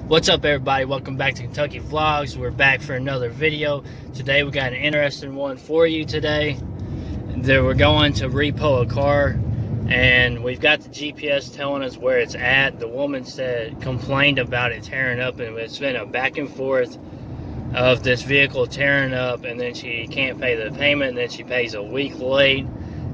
What's up, everybody? Welcome back to Kentucky Vlogs. We're back for another video. Today we got an interesting one for you today. We're going to repo a car, and we've got the GPS telling us where it's at. The woman complained about it tearing up, and it's been a back and forth of this vehicle tearing up, and then she can't pay the payment, and then she pays a week late,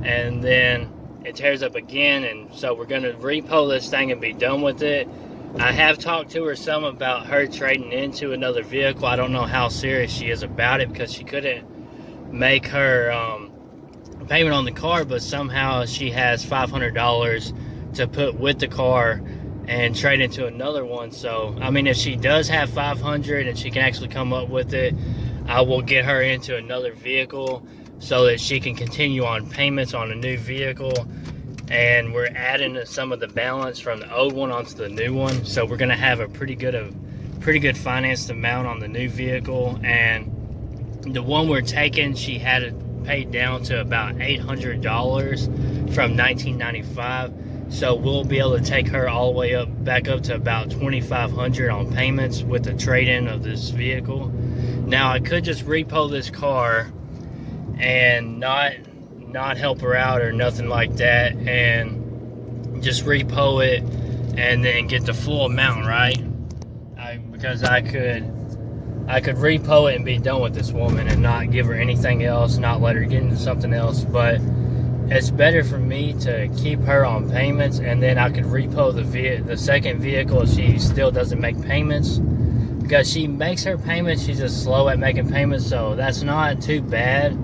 and then it tears up again. And so we're going to repo this thing and be done with it. I have talked to her some about her trading into another vehicle. I don't know how serious she is about it because she couldn't make her payment on the car, but somehow she has $500 to put with the car and trade into another one. So, I mean, if she does have $500 and she can actually come up with it, I will get her into another vehicle so that she can continue on payments on a new vehicle. And we're adding some of the balance from the old one onto the new one, so we're gonna have a pretty good financed amount on the new vehicle. And the one we're taking, she had it paid down to about $800 from 1995, so we'll be able to take her all the way back up to about $2,500 on payments with the trade-in of this vehicle. Now, I could just repo this car and not help her out or nothing like that, and just repo it and then get the full amount, right? Because I could repo it and be done with this woman and not give her anything else, not let her get into something else. But it's better for me to keep her on payments, and then I could repo the second vehicle if she still doesn't make payments, because she makes her payments. She's just slow at making payments, so that's not too bad,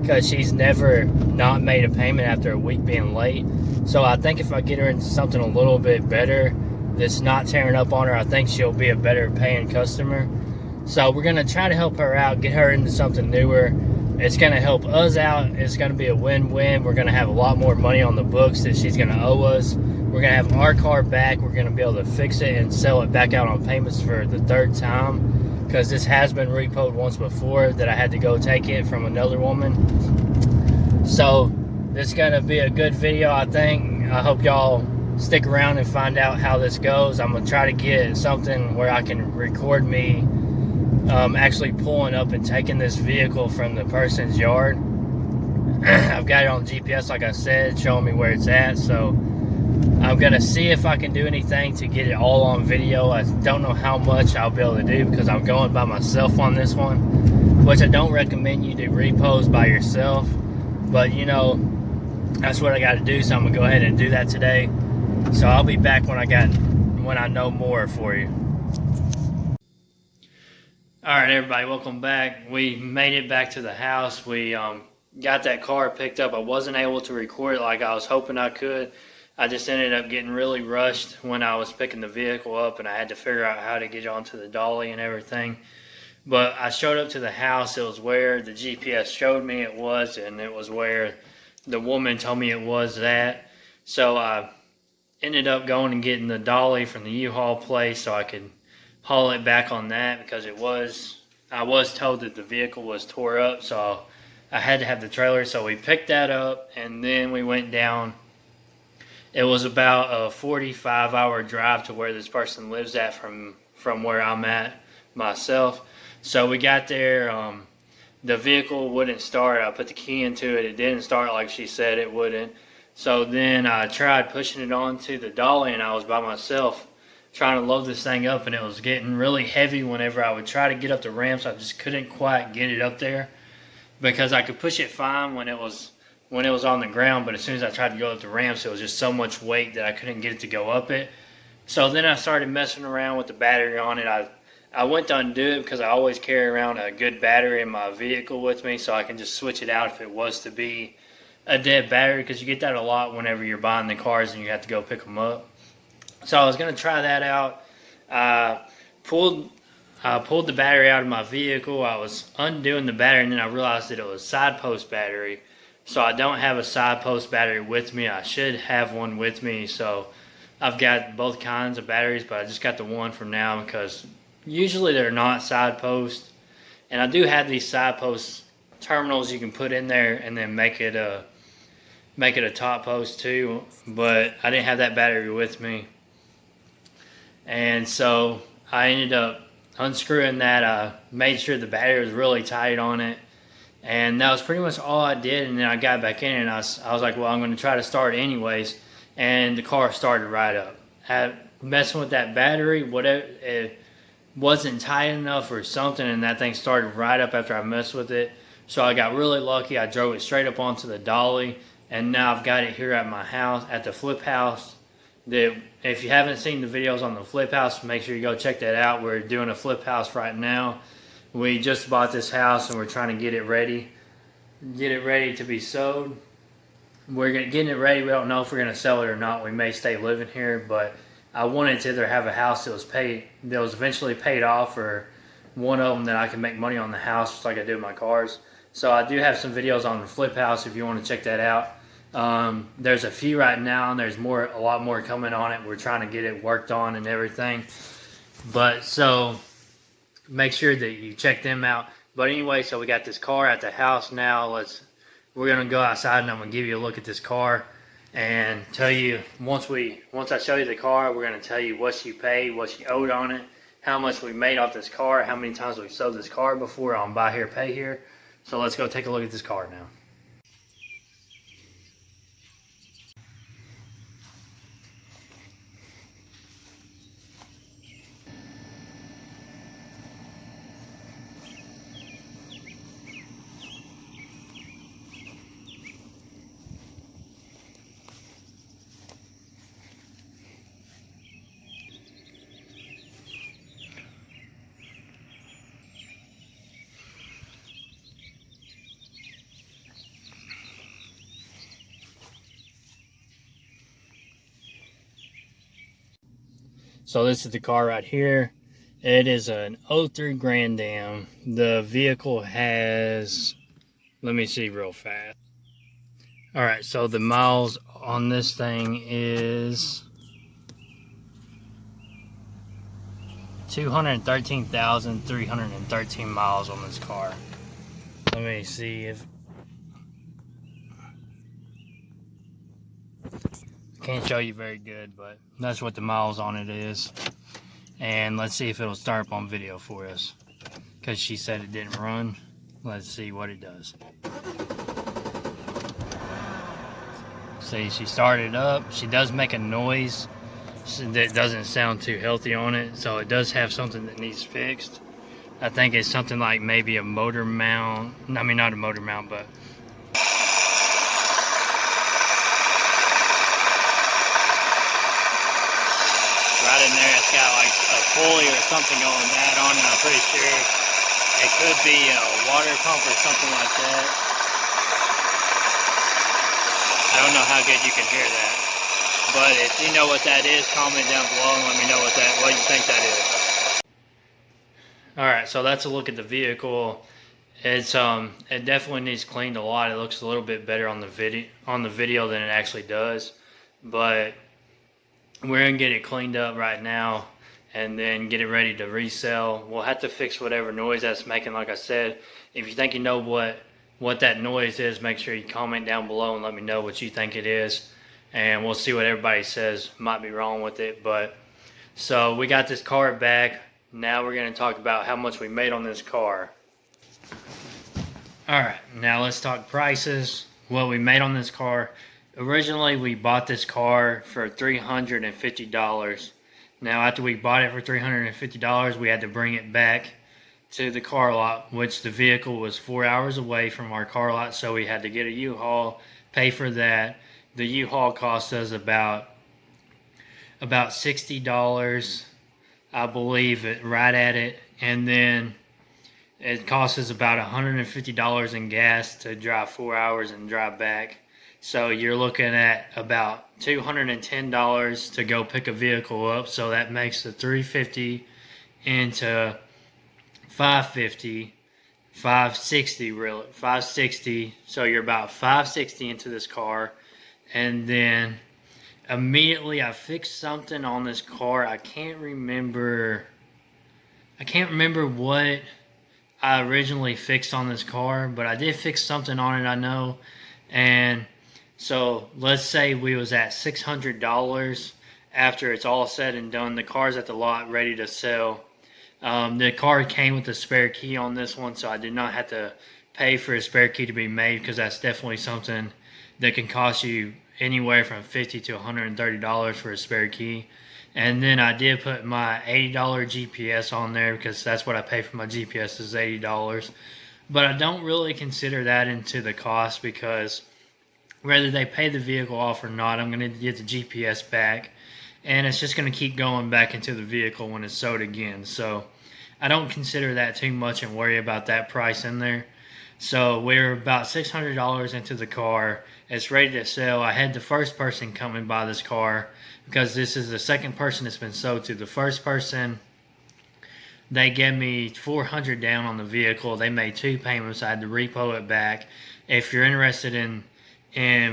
because she's never not made a payment after a week being late. So I think if I get her into something a little bit better that's not tearing up on her, I think she'll be a better paying customer. So we're going to try to help her out, get her into something newer. It's going to help us out. It's going to be a win-win. We're going to have a lot more money on the books that she's going to owe us. We're going to have our car back. We're going to be able to fix it and sell it back out on payments for the third time, because this has been repoed once before that I had to go take it from another woman. So this is gonna be a good video, I think. I hope y'all stick around and find out how this goes. I'm gonna try to get something where I can record me actually pulling up and taking this vehicle from the person's yard. I've got it on GPS, like I said, showing me where it's at. So I'm gonna see if I can do anything to get it all on video. I don't know how much I'll be able to do, because I'm going by myself on this one, which I don't recommend you do repos by yourself, but you know, that's what I got to do. So I'm gonna go ahead and do that today. So I'll be back when I know more for you. All right, everybody, welcome back. We made it back to the house. We got that car picked up. I wasn't able to record it like I was hoping I could. I just ended up getting really rushed when I was picking the vehicle up, and I had to figure out how to get onto the dolly and everything. But I showed up to the house. It was where the GPS showed me it was, and it was where the woman told me it was at. So I ended up going and getting the dolly from the U-Haul place so I could haul it back on that, because I was told that the vehicle was tore up, so I had to have the trailer. So we picked that up, and then we went down. It was about a 45-hour drive to where this person lives at from where I'm at myself. So we got there. The vehicle wouldn't start. I put the key into it. It didn't start like she said it wouldn't. So then I tried pushing it onto the dolly, and I was by myself trying to load this thing up, and it was getting really heavy. Whenever I would try to get up the ramps, I just couldn't quite get it up there, because I could push it fine when it was on the ground, but as soon as I tried to go up the ramps, it was just so much weight that I couldn't get it to go up it. So then I started messing around with the battery on it. I went to undo it, because I always carry around a good battery in my vehicle with me, so I can just switch it out if it was to be a dead battery, because you get that a lot whenever you're buying the cars and you have to go pick them up. So I was going to try that out. I pulled the battery out of my vehicle. I was undoing the battery, and then I realized that it was side post battery. So I don't have a side post battery with me. I should have one with me. So I've got both kinds of batteries, but I just got the one for now, because usually they're not side post. And I do have these side post terminals you can put in there and then make it a top post too, but I didn't have that battery with me. And so I ended up unscrewing that, made sure the battery was really tight on it, and that was pretty much all I did. And then I got back in it, and I was like, well, I'm going to try to start it anyways, and the car started right up. Messing with that battery, whatever, it wasn't tight enough or something, and that thing started right up after I messed with it. So I got really lucky. I drove it straight up onto the dolly, and now I've got it here at my house, at the flip house. If you haven't seen the videos on the flip house, make sure you go check that out. We're doing a flip house right now. We just bought this house and we're trying to get it ready to be sold. We're getting it ready. We don't know if we're gonna sell it or not. We may stay living here, but I wanted to either have a house that was eventually paid off, or one of them that I can make money on the house, just like I do with my cars. So I do have some videos on the flip house if you want to check that out. There's a few right now, and there's a lot more coming on it. We're trying to get it worked on and everything. But so make sure that you check them out. But anyway, so we got this car at the house now. We're gonna go outside and I'm gonna give you a look at this car and tell you, once I show you the car, we're gonna tell you what she paid, what she owed on it, how much we made off this car, how many times we've sold this car before on buy here, pay here. So let's go take a look at this car now. So this is the car right here. It is an '03 Grand Am. The vehicle has, let me see real fast. All right, so the miles on this thing is 213,313 miles on this car. Let me see if, can't show you very good, but that's what the miles on it is. And let's see if it'll start up on video for us, because she said it didn't run. Let's see what it does. See, she started up. She does make a noise that doesn't sound too healthy on it, so it does have something that needs fixed. I think it's something like maybe a motor mount. I mean, not a motor mount, but right in there, it's got like a pulley or something going bad on it. I'm pretty sure it could be a water pump or something like that. I don't know how good you can hear that, but if you know what that is, comment down below and let me know what you think that is. All right, so that's a look at the vehicle. It definitely needs cleaned a lot. It looks a little bit better on the video than it actually does, but we're gonna get it cleaned up right now and then get it ready to resell. We'll have to fix whatever noise that's making. Like I said, if you think you know what that noise is, make sure you comment down below and let me know what you think it is, and we'll see what everybody says might be wrong with it. But so we got this car back. Now we're going to talk about how much we made on this car. All right, now let's talk prices. What we made on this car. Originally, we bought this car for $350. Now, after we bought it for $350, we had to bring it back to the car lot, which the vehicle was 4 hours away from our car lot, so we had to get a U-Haul, pay for that. The U-Haul cost us about $60, I believe, right at it, and then it costs us about $150 in gas to drive 4 hours and drive back. So you're looking at about $210 to go pick a vehicle up. So that makes the $350 into $550, $560 really, $560. So you're about $560 into this car, and then immediately I fixed something on this car. I can't remember what I originally fixed on this car, but I did fix something on it, I know. And so let's say we was at $600 after it's all said and done, the car's at the lot ready to sell. The car came with a spare key on this one, so I did not have to pay for a spare key to be made, because that's definitely something that can cost you anywhere from $50 to $130 for a spare key. And then I did put my $80 GPS on there, because that's what I pay for my GPS is $80. But I don't really consider that into the cost, because whether they pay the vehicle off or not, I'm going to get the GPS back, and it's just going to keep going back into the vehicle when it's sold again. So I don't consider that too much and worry about that price in there. So we're about $600 into the car. It's ready to sell. I had the first person come and buy this car, because this is the second person it's been sold to. The first person, they gave me $400 down on the vehicle. They made 2 payments. I had to repo it back. If you're interested in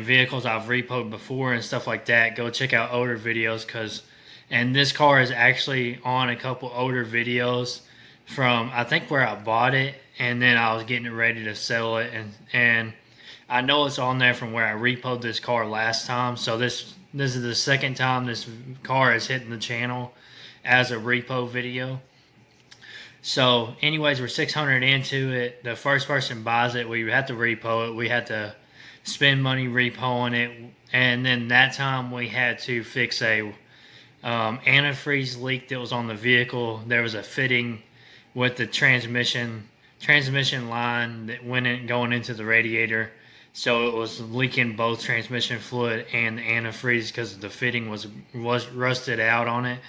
vehicles I've repoed before and stuff like that, go check out older videos, and this car is actually on a couple older videos from, I think, where I bought it, and then I was getting it ready to sell it, and I know it's on there from where I repoed this car last time. So this is the second time this car is hitting the channel as a repo video. So anyways, we're 600 into it. The first person buys it, we have to repo it. We had to spend money repoing it, and then that time we had to fix a antifreeze leak that was on the vehicle. There was a fitting with the transmission line that went in, going into the radiator, so it was leaking both transmission fluid and the antifreeze, because the fitting was rusted out on it.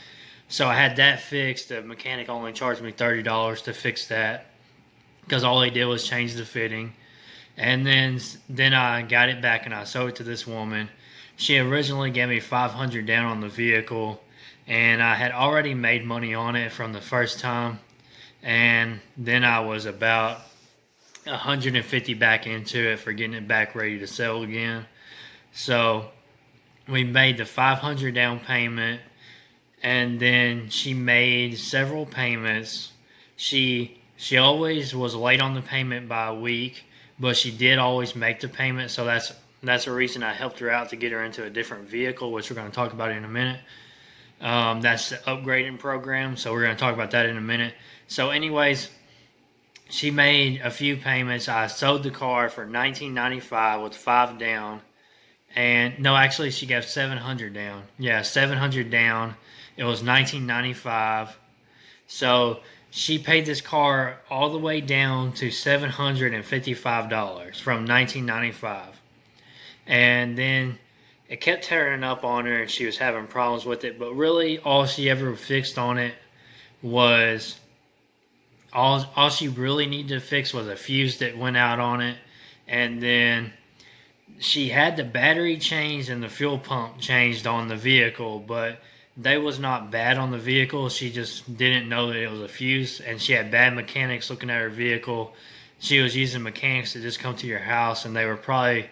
So I had that fixed. The mechanic only charged me $30 to fix that, because all he did was change the fitting. And then I got it back and I sold it to this woman. She originally gave me $500 down on the vehicle, and I had already made money on it from the first time. And then I was about $150 back into it for getting it back ready to sell again. So we made the $500 down payment, and then she made several payments. She always was late on the payment by a week, but she did always make the payment. So that's the reason I helped her out to get her into a different vehicle, which we're going to talk about in a minute. That's the upgrading program, so we're going to talk about that in a minute. So anyways, she made a few payments. I sold the car for $19.95 with $5 down. And no, actually she gave $700 down. Yeah, $700 down. It was $19.95. So she paid this car all the way down to $755 from $19.95. And then it kept tearing up on her, and she was having problems with it. But really, all she ever fixed on it was, all she really needed to fix was a fuse that went out on it. And then she had the battery changed and the fuel pump changed on the vehicle, but they was not bad on the vehicle. She just didn't know that it was a fuse, and she had bad mechanics looking at her vehicle. She was using mechanics that just come to your house, and they were probably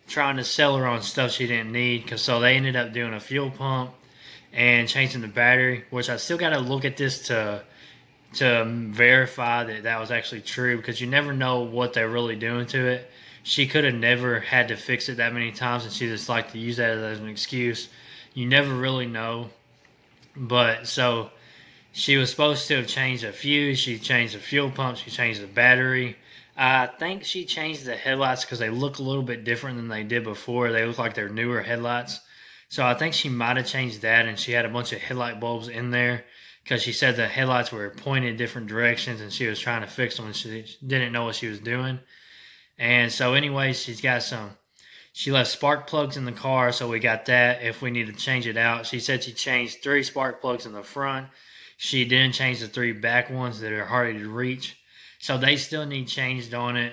trying to sell her on stuff she didn't need. So they ended up doing a fuel pump and changing the battery, which I still got to look at this to verify that was actually true, because you never know what they're really doing to it. She could have never had to fix it that many times, and she just liked to use that as an excuse. You never really know. But so she was supposed to have changed a fuse. She changed the fuel pump. She changed the battery. I think she changed the headlights, because they look a little bit different than they did before. They look like they're newer headlights. So I think she might have changed that, and she had a bunch of headlight bulbs in there, because she said the headlights were pointed different directions, and she was trying to fix them, and she didn't know what she was doing. And so anyways, she left spark plugs in the car, so we got that if we need to change it out. She said she changed 3 spark plugs in the front. She didn't change the 3 back ones that are harder to reach. So they still need changed on it.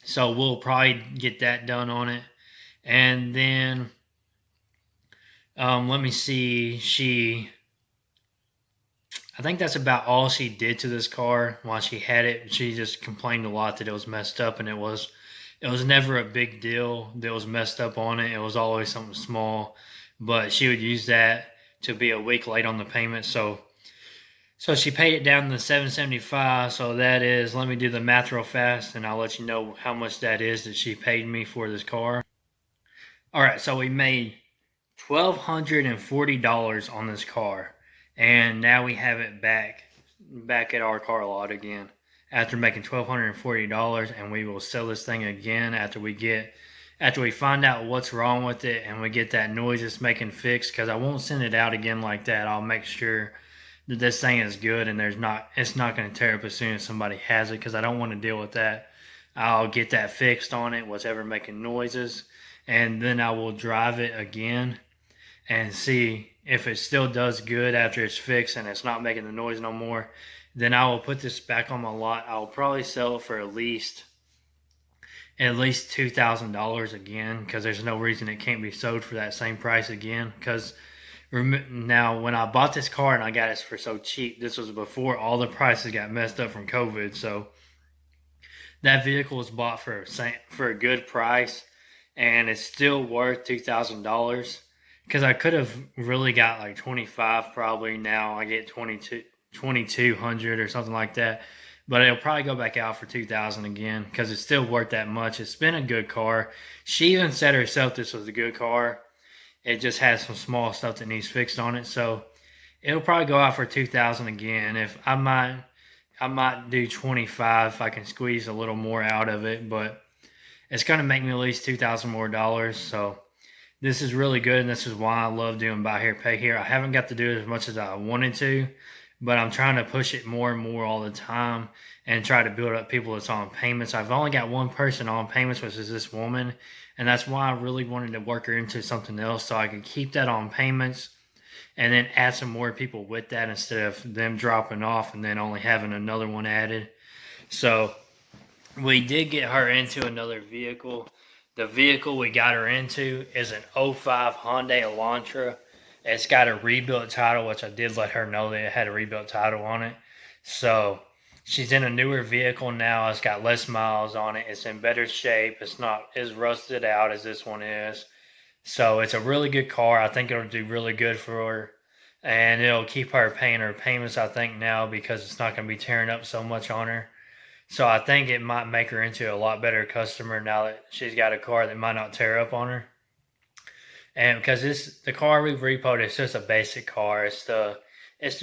So we'll probably get that done on it. And then, let me see, I think that's about all she did to this car while she had it. She just complained a lot that it was messed up, and it was never a big deal that was messed up on it. It was always something small, but she would use that to be a week late on the payment. So she paid it down to $775. So that is, let me do the math real fast, and I'll let you know how much that is that she paid me for this car. All right, so we made $1,240 on this car, and now we have it back at our car lot again after making $1,240, and we will sell this thing again after we find out what's wrong with it and we get that noise it's making fixed. Because I won't send it out again like that. I'll make sure that this thing is good and it's not going to tear up as soon as somebody has it, because I don't want to deal with that. I'll get that fixed on it, whatever making noises, and then I will drive it again and see if it still does good after it's fixed and it's not making the noise no more. Then I will put this back on my lot. I'll probably sell it for at least $2,000 again, because there's no reason it can't be sold for that same price again. Because now, when I bought this car and I got it for so cheap, this was before all the prices got messed up from COVID. So that vehicle was bought for a good price, and it's still worth $2,000. Because I could have really got like 25 probably. Now I get 2,200 or something like that. But it'll probably go back out for 2,000 again, because it's still worth that much. It's been a good car. She even said herself this was a good car. It just has some small stuff that needs fixed on it. So it'll probably go out for 2,000 again. If I might do 25 if I can squeeze a little more out of it, but it's going to make me at least $2,000 more dollars. So this is really good, and this is why I love doing buy here, pay here. I haven't got to do it as much as I wanted to, but I'm trying to push it more and more all the time and try to build up people that's on payments. I've only got one person on payments, which is this woman, and that's why I really wanted to work her into something else so I could keep that on payments and then add some more people with that instead of them dropping off and then only having another one added. So we did get her into another vehicle. The vehicle we got her into is an '05 Hyundai Elantra. It's got a rebuilt title, which I did let her know that it had a rebuilt title on it. So she's in a newer vehicle now. It's got less miles on it. It's in better shape. It's not as rusted out as this one is. So it's a really good car. I think it'll do really good for her. And it'll keep her paying her payments, I think, now, because it's not going to be tearing up so much on her. So I think it might make her into a lot better customer now that she's got a car that might not tear up on her. And because the car we've repoed, it's just a basic car. It's the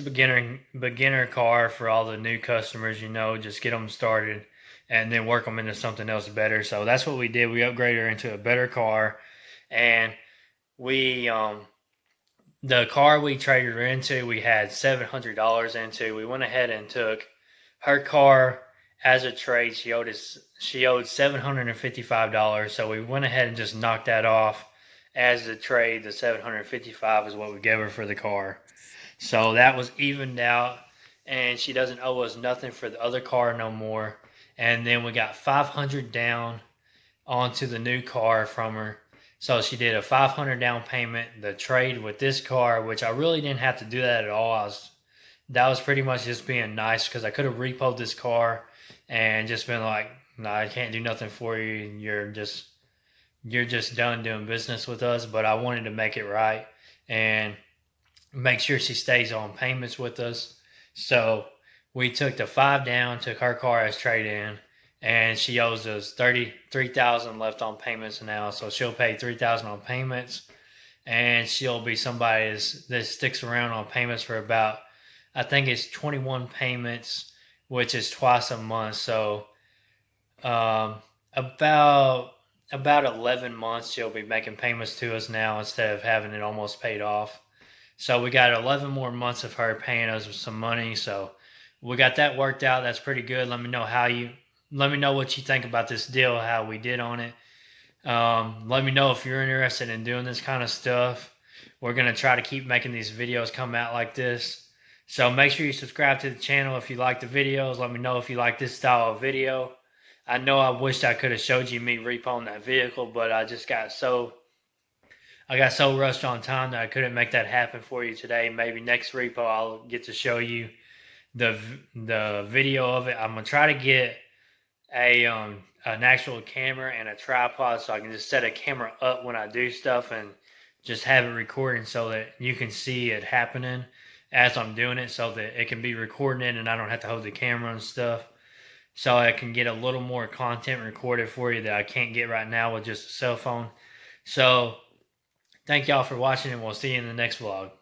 beginner car for all the new customers. Just get them started and then work them into something else better. So that's what we did. We upgraded her into a better car, and the car we traded her into, we had $700 into. We went ahead and took her car as a trade. She owed $755. So we went ahead and just knocked that off as the trade. The $755 is what we gave her for the car. So that was evened out, and she doesn't owe us nothing for the other car no more. And then we got $500 down onto the new car from her. So she did a $500 down payment, the trade with this car, which I really didn't have to do that at all. That was pretty much just being nice, because I could have repoed this car and just been like, no, I can't do nothing for you. You're just done doing business with us. But I wanted to make it right and make sure she stays on payments with us. So we took the 5 down, took her car as trade-in, and she owes us $33,000 left on payments now. So she'll pay $3,000 on payments, and she'll be somebody that sticks around on payments for about, I think it's 21 payments, which is twice a month. So about 11 months she'll be making payments to us now instead of having it almost paid off. So we got 11 more months of her paying us some money. So we got that worked out. That's pretty good. Let me know what you think about this deal, how we did on it. Let me know if you're interested in doing this kind of stuff. We're going to try to keep making these videos come out like this. So make sure you subscribe to the channel if you like the videos. Let me know if you like this style of video. I know I wished I could have showed you me repoing that vehicle, but I got so rushed on time that I couldn't make that happen for you today. Maybe next repo I'll get to show you the video of it. I'm going to try to get an actual camera and a tripod so I can just set a camera up when I do stuff and just have it recording so that you can see it happening as I'm doing it, so that it can be recording it and I don't have to hold the camera and stuff, so I can get a little more content recorded for you that I can't get right now with just a cell phone. So Thank y'all for watching, and we'll see you in the next vlog.